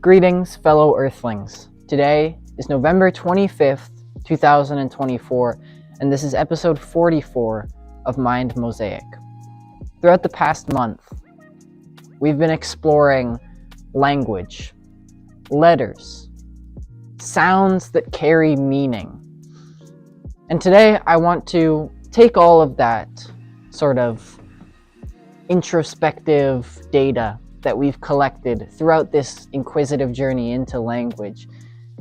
Greetings, fellow Earthlings. Today is November 25th, 2024, and this is episode 44 of MindMosaic. Throughout the past month, we've been exploring language, letters, sounds that carry meaning. And today I want to take all of that sort of introspective data that we've collected throughout this inquisitive journey into language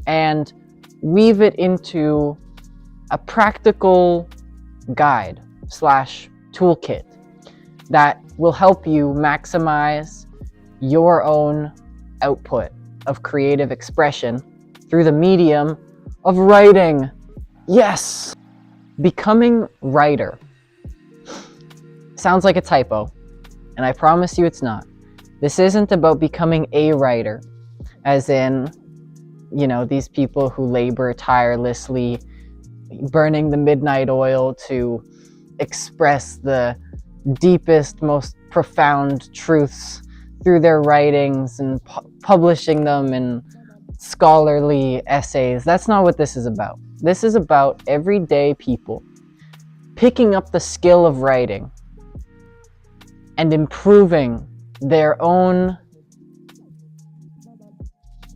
and weave it into a practical guide / toolkit that will help you maximize your own output of creative expression through the medium of writing. Yes! Becoming writer sounds like a typo, and I promise you it's not. This isn't about becoming a writer, as in, these people who labor tirelessly, burning the midnight oil to express the deepest, most profound truths through their writings and publishing them in scholarly essays. That's not what this is about. This is about everyday people picking up the skill of writing and improving their own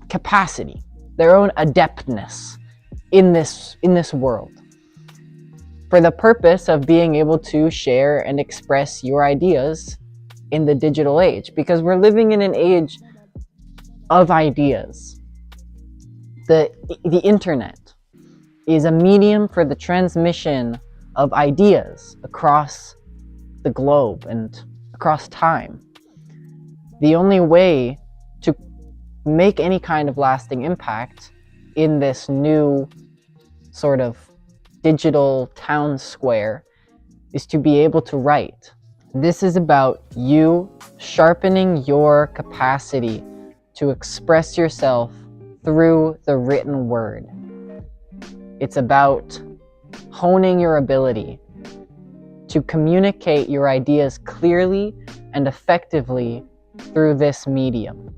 capacity, their own adeptness in this world, for the purpose of being able to share and express your ideas in the digital age, because we're living in an age of ideas. The internet is a medium for the transmission of ideas across the globe and across time. The only way to make any kind of lasting impact in this new sort of digital town square is to be able to write. This is about you sharpening your capacity to express yourself through the written word. It's about honing your ability to communicate your ideas clearly and effectively through this medium.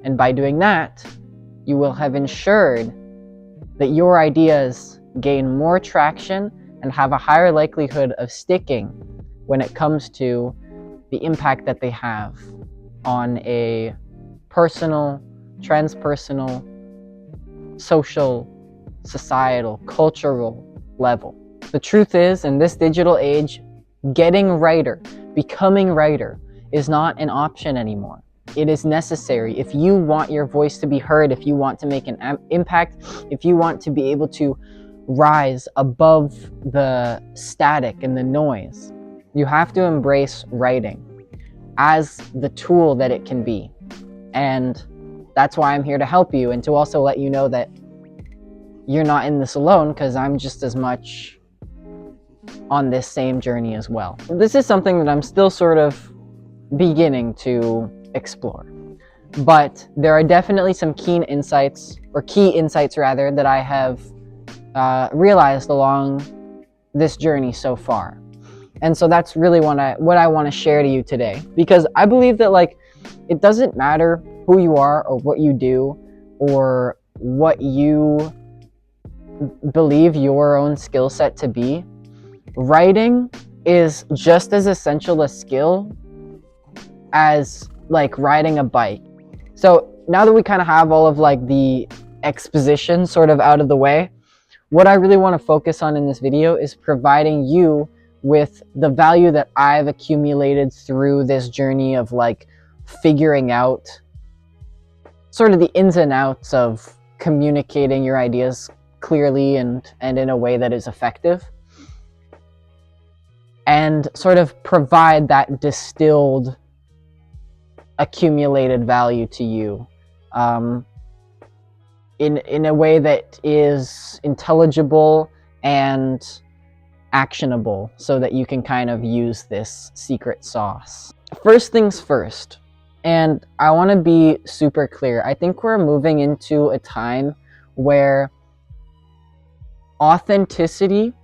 And by doing that, you will have ensured that your ideas gain more traction and have a higher likelihood of sticking when it comes to the impact that they have on a personal, transpersonal, social, societal, cultural level. The truth is, in this digital age, becoming writer is not an option anymore. It is necessary. If you want your voice to be heard, if you want to make an impact, if you want to be able to rise above the static and the noise, you have to embrace writing as the tool that it can be. And that's why I'm here to help you, and to also let you know that you're not in this alone, because I'm just as much on this same journey as well. This is something that I'm still sort of beginning to explore, but there are definitely some key insights that I have realized along this journey so far. And so that's really what I want to share to you today, because I believe that it doesn't matter who you are or what you do or what you believe your own skill set to be. Writing is just as essential a skill as riding a bike. So now that we kind of have all of the exposition sort of out of the way, what I really want to focus on in this video is providing you with the value that I've accumulated through this journey of figuring out sort of the ins and outs of communicating your ideas clearly and in a way that is effective, and sort of provide that distilled, accumulated value to you in a way that is intelligible and actionable, so that you can kind of use this secret sauce. First things first, and I want to be super clear, I think we're moving into a time where authenticity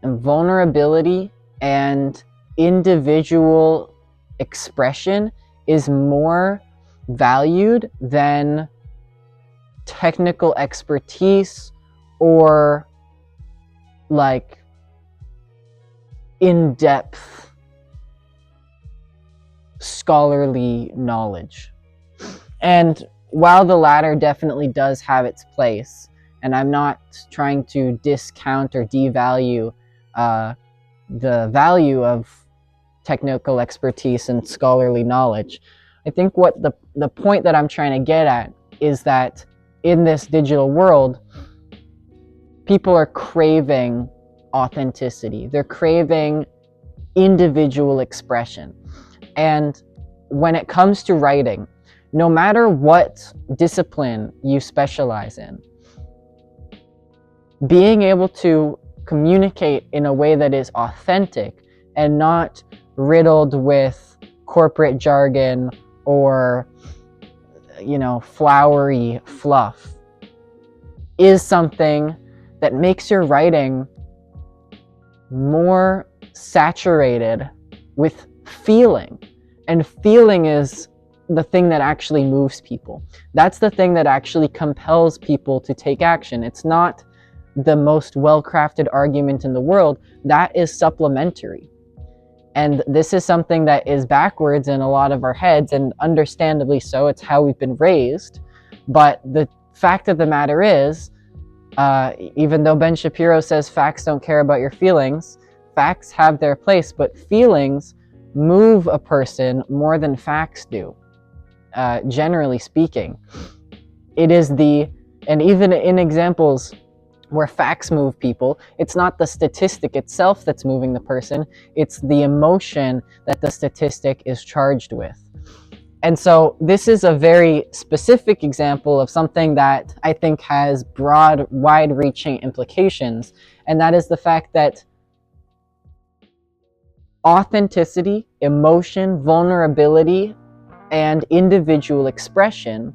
and vulnerability and individual expression is more valued than technical expertise or like in-depth scholarly knowledge. And while the latter definitely does have its place, and I'm not trying to discount or devalue the value of technical expertise and scholarly knowledge, I think what the point that I'm trying to get at is that in this digital world, people are craving authenticity. They're craving individual expression. And when it comes to writing, no matter what discipline you specialize in, being able to communicate in a way that is authentic and not riddled with corporate jargon or, flowery fluff is something that makes your writing more saturated with feeling. And feeling is the thing that actually moves people. That's the thing that actually compels people to take action. It's not the most well-crafted argument in the world. That is supplementary. And this is something that is backwards in a lot of our heads, and understandably so. It's how we've been raised. But the fact of the matter is, even though Ben Shapiro says facts don't care about your feelings, facts have their place, but feelings move a person more than facts do, generally speaking. It is and even in examples where facts move people, it's not the statistic itself that's moving the person, it's the emotion that the statistic is charged with. And so this is a very specific example of something that I think has broad, wide-reaching implications, and that is the fact that authenticity, emotion, vulnerability, and individual expression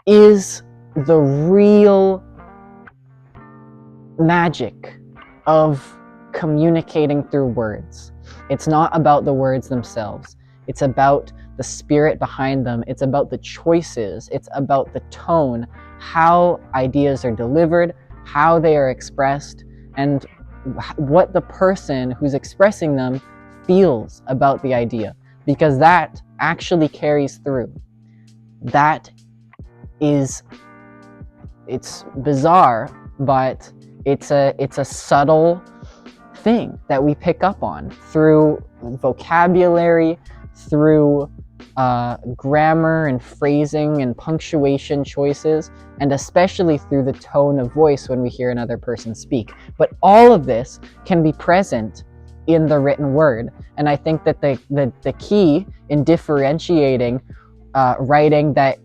is the real magic of communicating through words. It's not about the words themselves. It's about the spirit behind them. It's about the choices. It's about the tone, how ideas are delivered, how they are expressed, and what the person who's expressing them feels about the idea. Because that actually carries through. It's bizarre, but it's a subtle thing that we pick up on through vocabulary, through grammar and phrasing and punctuation choices, and especially through the tone of voice when we hear another person speak. But all of this can be present in the written word, and I think that the key in differentiating writing that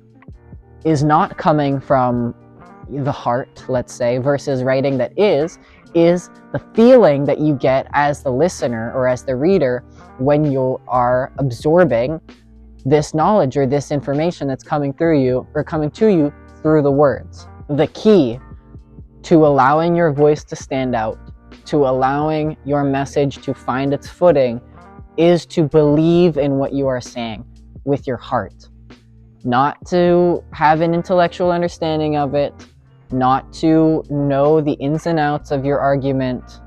is not coming from the heart, let's say, versus writing that is the feeling that you get as the listener or as the reader when you are absorbing this knowledge or this information that's coming through you or coming to you through the words. The key to allowing your voice to stand out, to allowing your message to find its footing, is to believe in what you are saying with your heart. Not to have an intellectual understanding of it, not to know the ins and outs of your argument.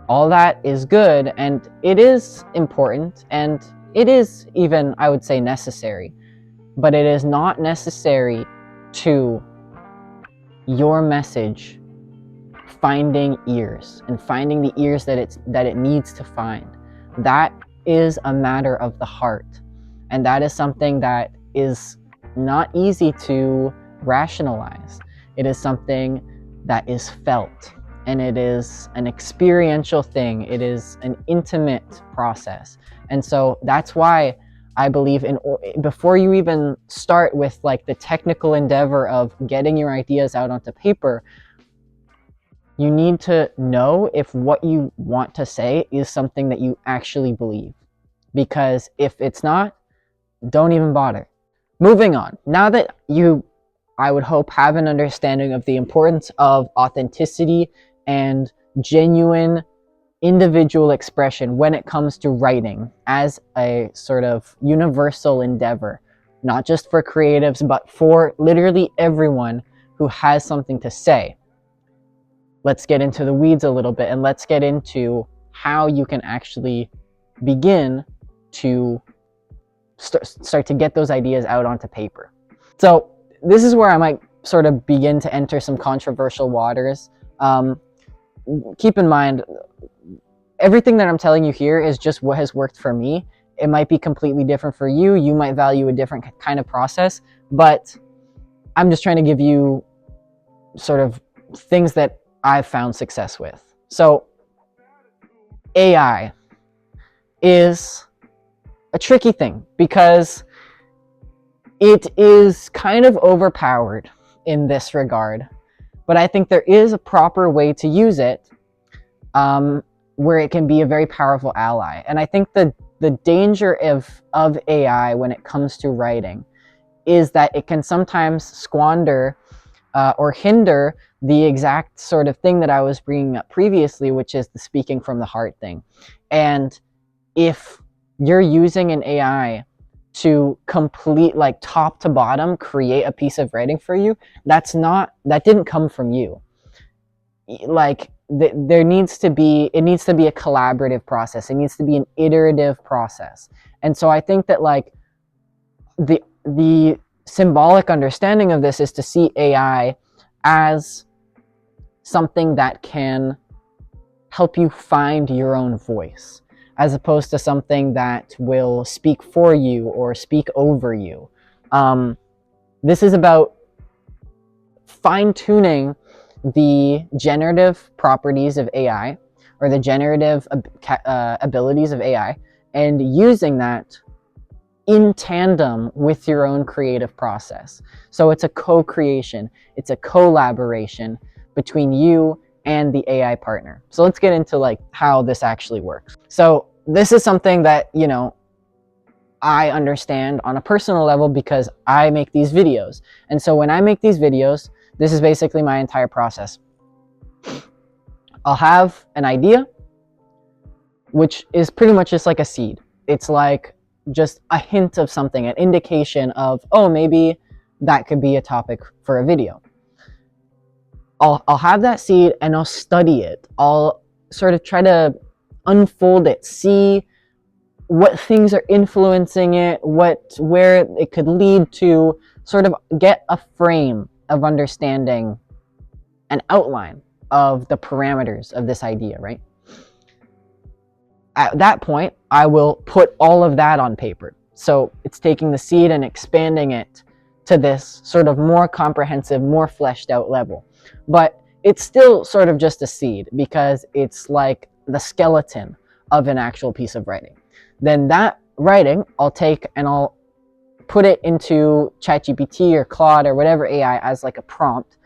All that is good, and it is important, and it is even, I would say, necessary. But it is not necessary to your message finding ears and finding the ears that it needs to find. That is a matter of the heart, and that is something that is not easy to rationalize. It is something that is felt, and it is an experiential thing. It is an intimate process. And so that's why I believe before you even start with like the technical endeavor of getting your ideas out onto paper, you need to know if what you want to say is something that you actually believe. Because if it's not, don't even bother. Moving on. Now that you, I would hope, have an understanding of the importance of authenticity and genuine individual expression when it comes to writing as a sort of universal endeavor, not just for creatives, but for literally everyone who has something to say. Let's get into the weeds a little bit, and let's get into how you can actually begin to start to get those ideas out onto paper. So this is where I might sort of begin to enter some controversial waters. Keep in mind, everything that I'm telling you here is just what has worked for me. It might be completely different for you. You might value a different kind of process, but I'm just trying to give you sort of things that I've found success with. So AI is a tricky thing because it is kind of overpowered in this regard, but I think there is a proper way to use it where it can be a very powerful ally. And I think the danger of AI when it comes to writing is that it can sometimes squander or hinder the exact sort of thing that I was bringing up previously, which is the speaking from the heart thing. And if you're using an AI to complete, like, top to bottom create a piece of writing for you, that didn't come from you. Like, it needs to be a collaborative process. It needs to be an iterative process. And so I think that, like, the symbolic understanding of this is to see AI as something that can help you find your own voice, as opposed to something that will speak for you or speak over you. This is about fine-tuning the generative properties of AI, or the generative abilities of AI, and using that in tandem with your own creative process. So it's a co-creation, it's a collaboration between you and the AI partner. So let's get into, like, how this actually works. So this is something that, you know, I understand on a personal level because I make these videos. And so when I make these videos, this is basically my entire process. I'll have an idea, which is pretty much just like a seed. It's like just a hint of something, an indication of, oh, maybe that could be a topic for a video. I'll have that seed and I'll study it. I'll sort of try to unfold it, see what things are influencing it, where it could lead to, sort of get a frame of understanding, an outline of the parameters of this idea, right? At that point, I will put all of that on paper. So it's taking the seed and expanding it to this sort of more comprehensive, more fleshed out level. But it's still sort of just a seed because it's like the skeleton of an actual piece of writing. Then that writing, I'll take and I'll put it into ChatGPT or Claude or whatever AI as like a prompt,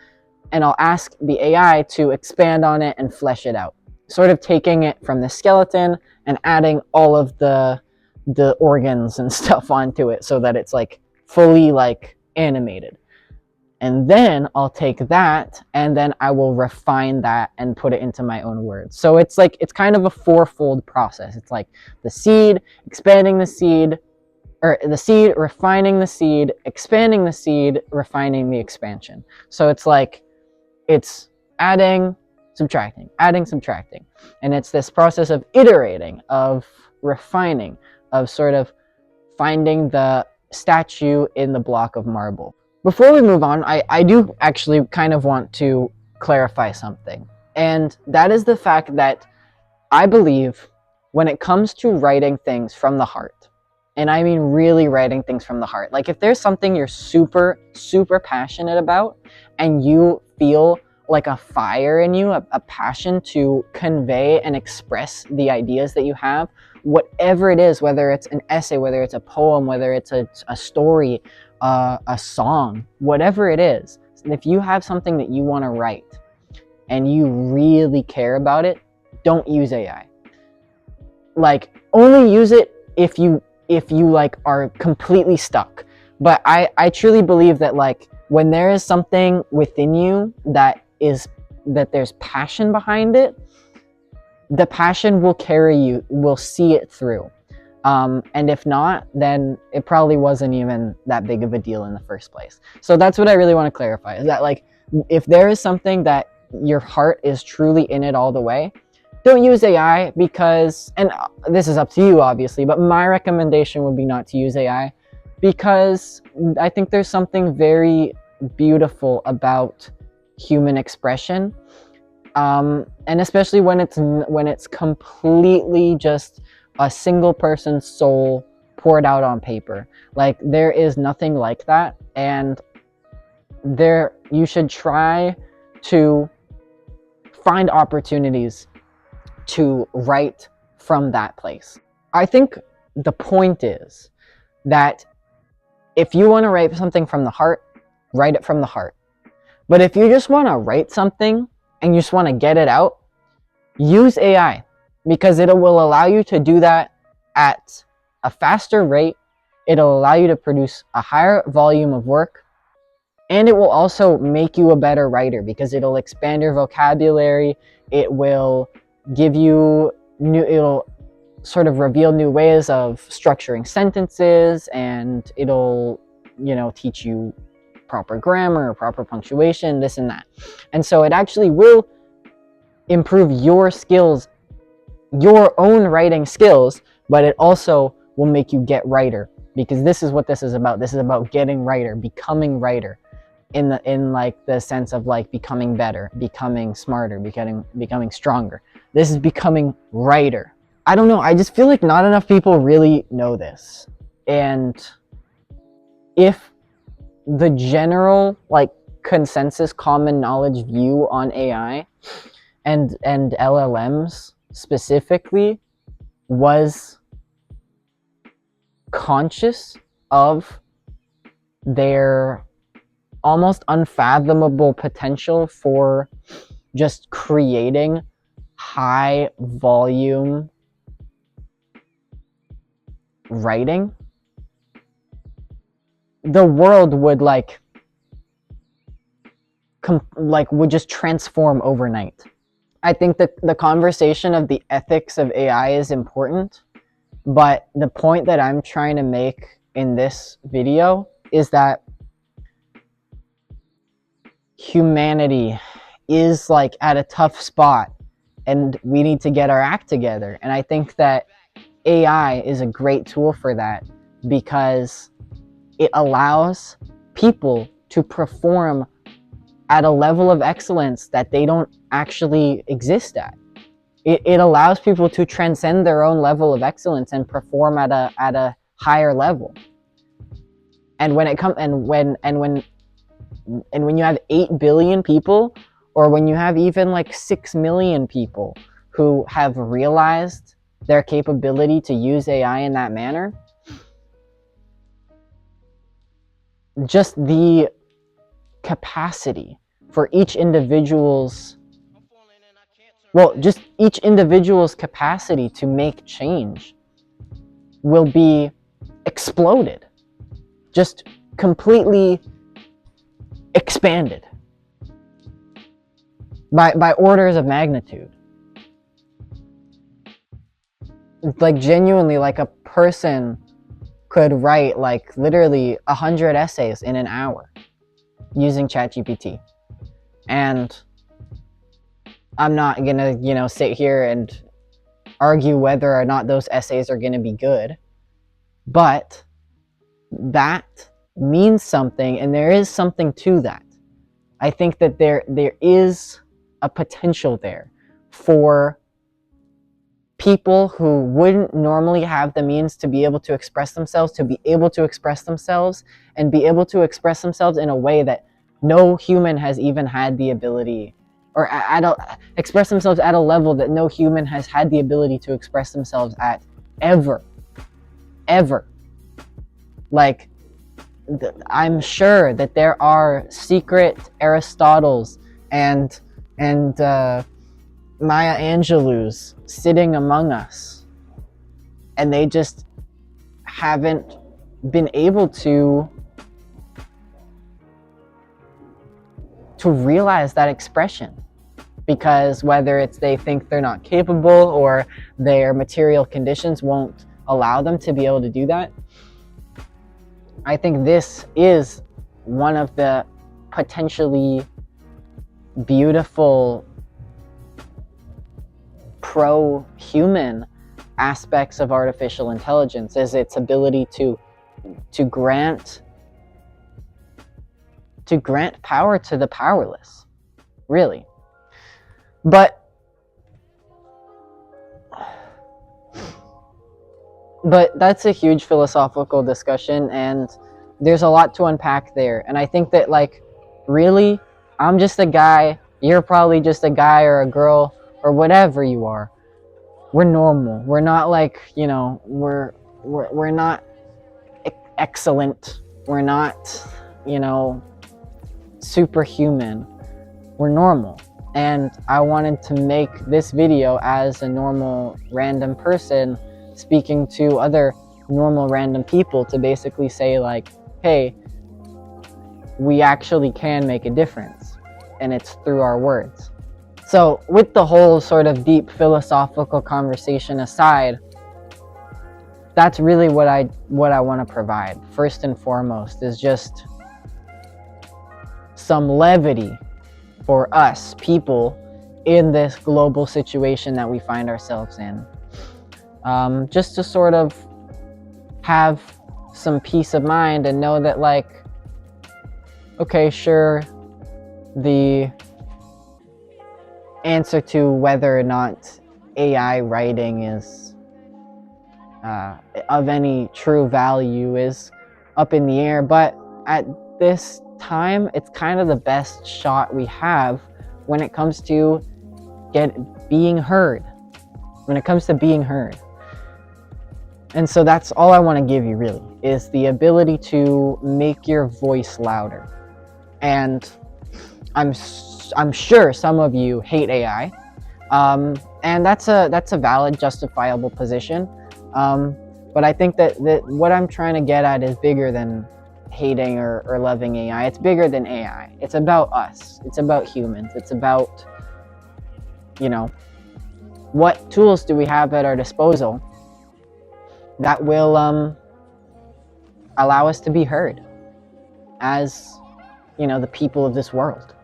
and I'll ask the AI to expand on it and flesh it out, sort of taking it from the skeleton and adding all of the organs and stuff onto it so that it's like fully like animated. And then I'll take that and then I will refine that and put it into my own words. So it's like, it's kind of a fourfold process. It's like the seed, expanding the seed, or the seed, refining the seed, expanding the seed, refining the expansion. So it's like, it's adding, subtracting, adding, subtracting. And it's this process of iterating, of refining, of sort of finding the statue in the block of marble. Before we move on, I do actually kind of want to clarify something. And that is the fact that I believe when it comes to writing things from the heart, and I mean really writing things from the heart, like if there's something you're super, super passionate about and you feel like a fire in you, a passion to convey and express the ideas that you have, whatever it is, whether it's an essay, whether it's a poem, whether it's a story, a song, whatever it is, if you have something that you want to write and you really care about it, don't use AI. Like, only use it if you like are completely stuck. But I truly believe that, like, when there is something within you that there's passion behind it, the passion will carry you, will see it through. And if not, then it probably wasn't even that big of a deal in the first place. So that's what I really want to clarify, is that like, if there is something that your heart is truly in it all the way, don't use AI, because, and this is up to you obviously, but my recommendation would be not to use AI, because I think there's something very beautiful about human expression, and especially when it's completely just a single person's soul poured out on paper. Like, there is nothing like that, and you should try to find opportunities to write from that place. I think the point is that if you want to write something from the heart, write it from the heart. But if you just want to write something and you just want to get it out, use AI, because it will allow you to do that at a faster rate. It'll allow you to produce a higher volume of work, and it will also make you a better writer, because it'll expand your vocabulary. It will give you it'll sort of reveal new ways of structuring sentences, and it'll, teach you proper grammar, proper punctuation, this and that. And so it actually will improve your skills, your own writing skills, but it also will make you get writer, because this is what this is about. This is about getting writer, becoming writer, in like the sense of like becoming better, becoming smarter, becoming stronger. This is becoming writer. I don't know, I just feel like not enough people really know this. And if the general like consensus common knowledge view on AI and LLMs specifically was conscious of their almost unfathomable potential for just creating high volume writing, the world would would just transform overnight. I think that the conversation of the ethics of AI is important, but the point that I'm trying to make in this video is that humanity is like at a tough spot, and we need to get our act together. And I think that AI is a great tool for that, because it allows people to perform at a level of excellence that they don't actually exist at. It allows people to transcend their own level of excellence and perform at a higher level. And when you have 8 billion people, or when you have even like 6 million people who have realized their capability to use AI in that manner, just the capacity for each individual's capacity to make change will be exploded, just completely expanded by orders of magnitude. Like, genuinely, like a person could write like literally 100 essays in an hour using ChatGPT. And I'm not gonna, sit here and argue whether or not those essays are gonna be good, but that means something, and there is something to that. I think that there is a potential there for people who wouldn't normally have the means to be able to express themselves, and be able to express themselves in a way that no human has even had the ability, or express themselves at a level that no human has had the ability to express themselves at ever. Like, I'm sure that there are secret Aristotles and Maya Angelou's sitting among us, and they just haven't been able to realize that expression, because whether it's they think they're not capable or their material conditions won't allow them to be able to do that. I think this is one of the potentially beautiful pro-human aspects of artificial intelligence, is its ability to grant power to the powerless, really. But that's a huge philosophical discussion, and there's a lot to unpack there. And I think that, like, really, I'm just a guy, you're probably just a guy or a girl or whatever you are. We're normal. We're not like, you know, we're not excellent. We're not, you know, superhuman. We're normal. And I wanted to make this video as a normal random person speaking to other normal random people to basically say, like, hey, we actually can make a difference, and it's through our words. So with the whole sort of deep philosophical conversation aside, that's really what I want to provide. First and foremost is just some levity for us people in this global situation that we find ourselves in. Just to sort of have some peace of mind and know that, like, okay, sure, the answer to whether or not AI writing is of any true value is up in the air, but at this time, it's kind of the best shot we have when it comes to being heard. And so that's all I want to give you, really, is the ability to make your voice louder. And I'm sure some of you hate AI, and that's a valid, justifiable position. But I think that what I'm trying to get at is bigger than hating or loving AI. It's bigger than AI. It's about us. It's about humans. It's about, you know, what tools do we have at our disposal that will allow us to be heard as, you know, the people of this world.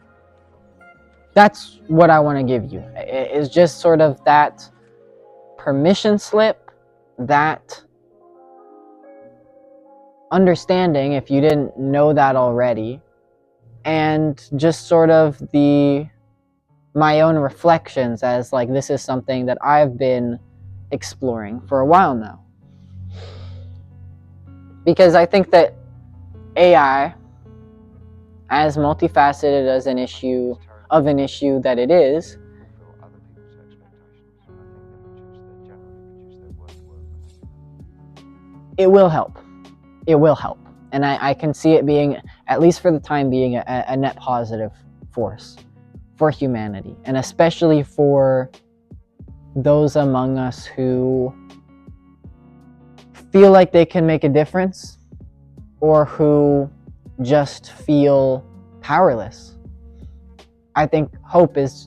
That's what I want to give you. Is just sort of that permission slip, that understanding, if you didn't know that already, and just sort of my own reflections as, like, this is something that I've been exploring for a while now. Because I think that AI, as multifaceted as an issue that it is, it will help. It will help. And I can see it being, at least for the time being, a net positive force for humanity. And especially for those among us who feel like they can make a difference, or who just feel powerless. I think hope is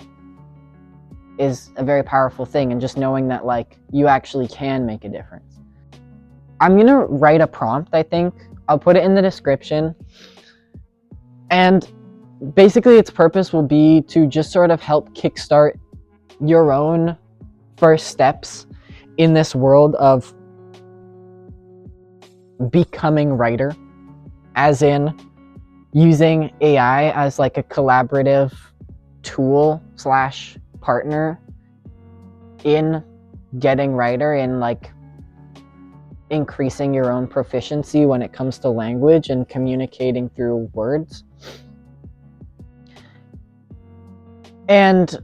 a very powerful thing, and just knowing that, like, you actually can make a difference. I'm gonna write a prompt, I think. I'll put it in the description. And basically its purpose will be to just sort of help kickstart your own first steps in this world of becoming writer, as in using AI as like a collaborative tool / partner in getting writer, in like increasing your own proficiency when it comes to language and communicating through words. And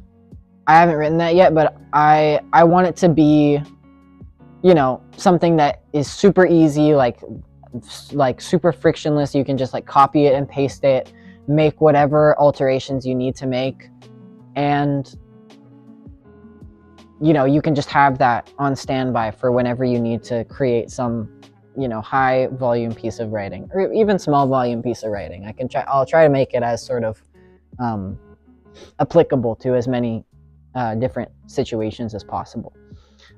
I haven't written that yet, but I want it to be, you know, something that is super easy, like super frictionless. You can just like copy it and paste it, make whatever alterations you need to make, and you know, you can just have that on standby for whenever you need to create some, you know, high volume piece of writing, or even small volume piece of writing. I'll try to make it as sort of applicable to as many different situations as possible.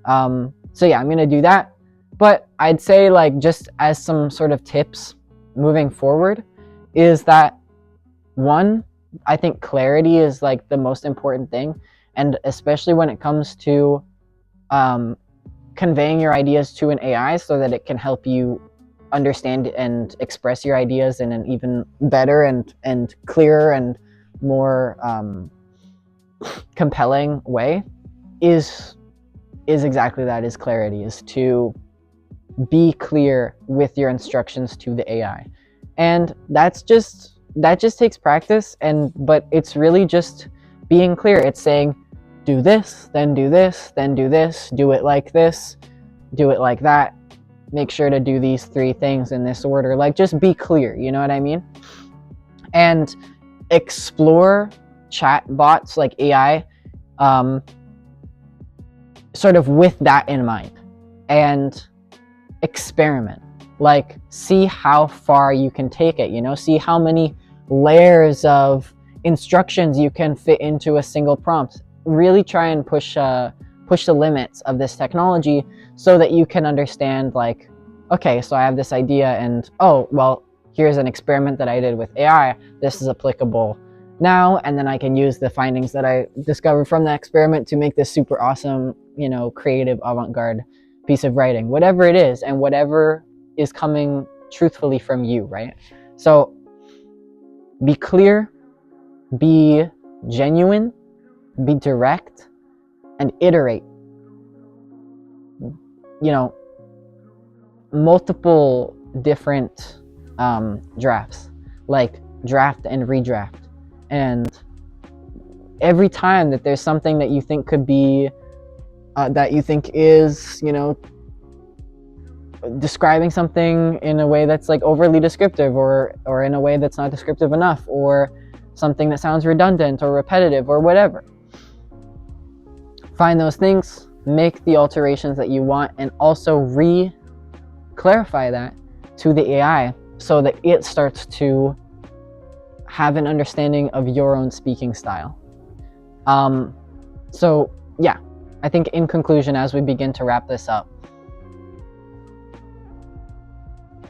So yeah, I'm going to do that. But I'd say, like, just as some sort of tips moving forward, is that one, I think clarity is like the most important thing, and especially when it comes to conveying your ideas to an AI so that it can help you understand and express your ideas in an even better and clearer and more compelling way, is exactly that, is clarity, is to be clear with your instructions to the AI. And that just takes practice, but it's really just being clear. It's saying, do this, then do this, then do this, do it like this, do it like that, make sure to do these 3 things in this order. Like, just be clear, you know what I mean? And explore chat bots like AI sort of with that in mind, and experiment. Like, see how far you can take it, you know, see how many layers of instructions you can fit into a single prompt. Really try and push the limits of this technology so that you can understand, like, okay, so I have this idea, and oh, well, here's an experiment that I did with AI. This is applicable now, and then I can use the findings that I discovered from that experiment to make this super awesome, you know, creative avant-garde piece of writing, whatever it is, and whatever is coming truthfully from you, right? So be clear, be genuine, be direct, and iterate. You know, multiple different drafts, like draft and redraft. And every time that there's something that you think could be, that you think is, you know, describing something in a way that's like overly descriptive, or in a way that's not descriptive enough, or something that sounds redundant or repetitive or whatever, find those things, make the alterations that you want, and also clarify that to the AI so that it starts to have an understanding of your own speaking style. So yeah, I think in conclusion, as we begin to wrap this up,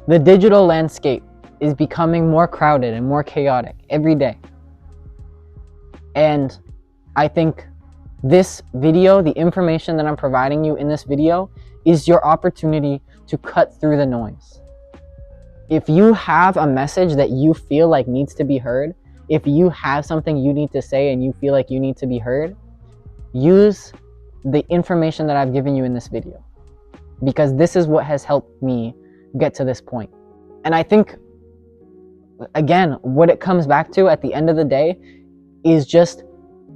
the digital landscape is becoming more crowded and more chaotic every day. And I think this video, the information that I'm providing you in this video, is your opportunity to cut through the noise. If you have a message that you feel like needs to be heard, if you have something you need to say and you feel like you need to be heard, use the information that I've given you in this video, because this is what has helped me get to this point. And I think, again, what it comes back to at the end of the day is just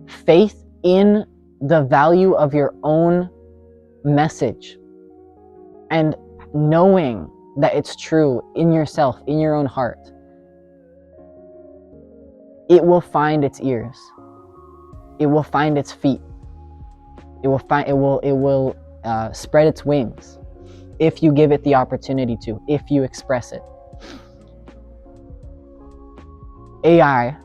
faith in the value of your own message, and knowing that it's true in yourself, in your own heart. It will find its ears. It will find its feet. It will spread its wings if you give it the opportunity to, if you express it. AI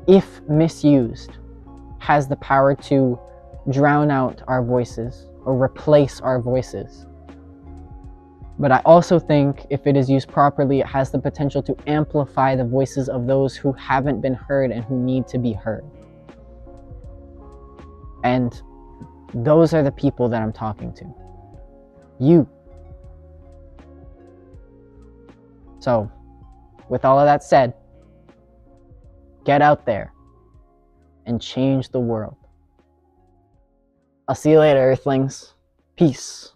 if misused, has the power to drown out our voices or replace our voices. But I also think if it is used properly, it has the potential to amplify the voices of those who haven't been heard and who need to be heard. And those are the people that I'm talking to. You. So, with all of that said, get out there and change the world. I'll see you later, Earthlings. Peace.